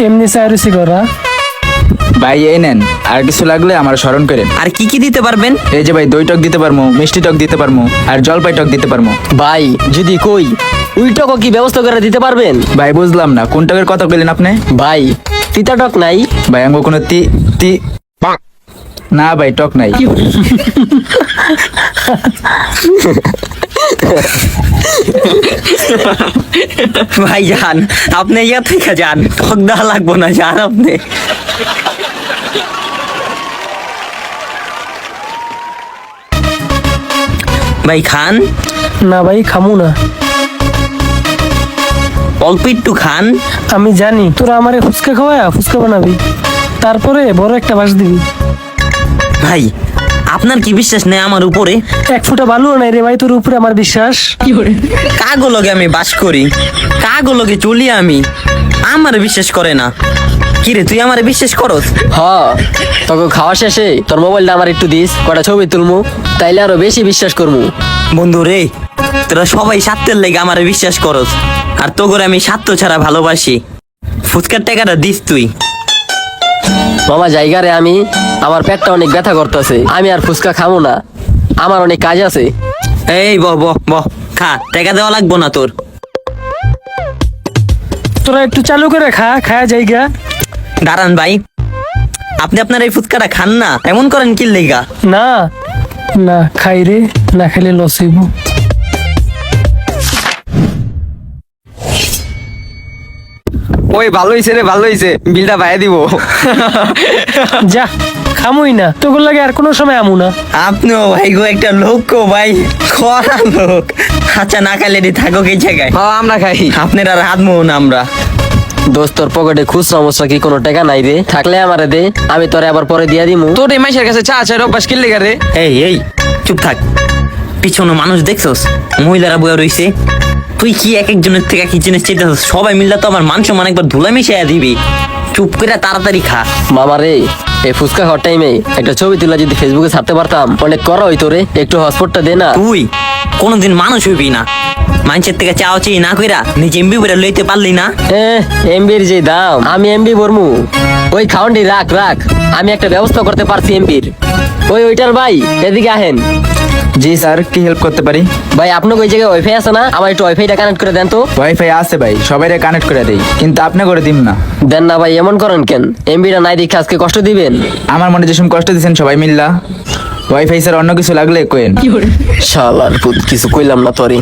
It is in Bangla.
এমনি চাইরুসি করা। ভাই এই নেন, আর কিছু লাগলে আমার স্মরণ করেন। আর কি কি দিতে পারবেন? এই যে ভাই, দই টক দিতে পারবো, মিষ্টি টক দিতে পারবো, আর জলপাই টক দিতে পারবো। ভাই যদি কই উইটকও কি ব্যবস্থা করে দিতে পারবেন? ভাই বুঝলাম না, কোন টকের কথা বললেন আপনি? ভাই তিতা টক নাই? ভাই আমাকে কোনো তি তি না ভাই, টক নাই। ভাই যান, আপনি ইয়া থেকে যান, টক দেওয়া লাগবো না, যান আপনি। ভাই খান। না ভাই খামু না। অল্প একটু খান। আমি জানি তোরা আমারে ফুচকা খাওয়ায়া ফুচকা বানাবি, তারপরে বড় একটা বাস দিবি। ভাই আপনার কি বিশ্বাস নেই আমার উপরে? এক ফুটা বালুও নাই রে ভাই তোর উপরে আমার বিশ্বাস। কাগো লগে আমি বাস করি, কাগো লগে চলি আমি, আমার বিশ্বাস করে না। কিরে তুই আমারে বিশ্বাস করস? হ, তোকে খাওয়া শেষে তোর মোবাইলটা আমার একটু দিস, কটা ছবি তুলমু, তাইলে আরো বেশি বিশ্বাস করমু। বন্ধু রে, তোরা সবাই স্বার্থের লেগে আমারে বিশ্বাস করস, আর তো করে আমি স্বার্থ ছাড়া ভালোবাসি। ফুচকার টাকাটা দিস তুই। মামা জায়গা রে, আমি আমার পেটটা অনেক ব্যথা করতেছে, আমি আর ফুচকা খামু না, আমার অনেক কাজ আছে। এই বহ বহ বহ, খা, টাকা দেওয়া লাগবো না তোর। তোরা একটু চালু করে খায়া জায়গা। দাঁড়ান ভাই, আপনি আপনার এই ফুচকাটা খান না, এমন করেন কি লেগা? না না খাই রে, না খেলে লস হইব। ওই ভালো হইছে রে, ভালো হইছে, বিলটা বাইরে দিব। যা খামুই না, তোগুলো লাগে আর কোনো সময় আমু না। আপনিও ভাই গো একটা লোক গো ভাই, খরা লোক। আচ্ছা না খাইলে রে থাকো এই জায়গায়, হ্যাঁ আমরা খাই। আপনার আর হাত মোহ না আমরা। দোস্ত তোর পকেটে খুচরা মশরা কি কোনো টাকা নাই রে? থাকলে আমারে দে, আমি তোরে আবার পরে দিয়া দিমু। তোর এই মাইশের কাছে চা চাই অভ্যাস কিনলে রে। এই এই চুপ থাক, পিছনে মানুষ দেখছস, মহিলারা বয়া রইছে। তুই কি এক একজনের থেকে কি জিনিস চেয়েছিস? সবাই মিললে তো আমার মান সম্মান একবার ধুলা মিশাইয়া দিবি। চুপ করে তাড়াতাড়ি খা। মামা রে, এই ফুচকা খাওয়ার টাইমে একটা ছবি তুলা যদি ফেসবুকে ছাড়তে পারতাম, অনেক করা হইতো রে। একটু হটস্পটটা দে না। তুই কোনোদিন মানুষ হইবি না, মানুষের থেকে চাও চেয়ে না কইরা নিজে এমবি করে লইতে পারলি না। এমবির যে দাম, আমি এমবি বর্মু। ওই খাউন্ডি রাখ রাখ, আমি একটা ব্যবস্থা করতে পারছি এমবির। ওইটার ভাই এদিকে আহেন। জি স্যার, কি হেল্প করতে পারি? ভাই আপনাকে ওই জায়গায় ওয়াইফাই আছে না? আমার একটু ওয়াইফাইটা কানেক্ট করে দেন তো। ওয়াইফাই আছে ভাই, সবাই কানেক্ট করে দেই, কিন্তু আপনি করে দিন না। দেন না ভাই, এমন করেন কেন? এমবিটা নাই দেখে আজকে কষ্ট দিবেন? আমার মনে যেসব কষ্ট দিচ্ছেন সবাই মিল্লা। ওয়াইফাই স্যার অন্য কিছু লাগলে কোয়েন। শালার পুত, কিছু কইলাম না তোরে।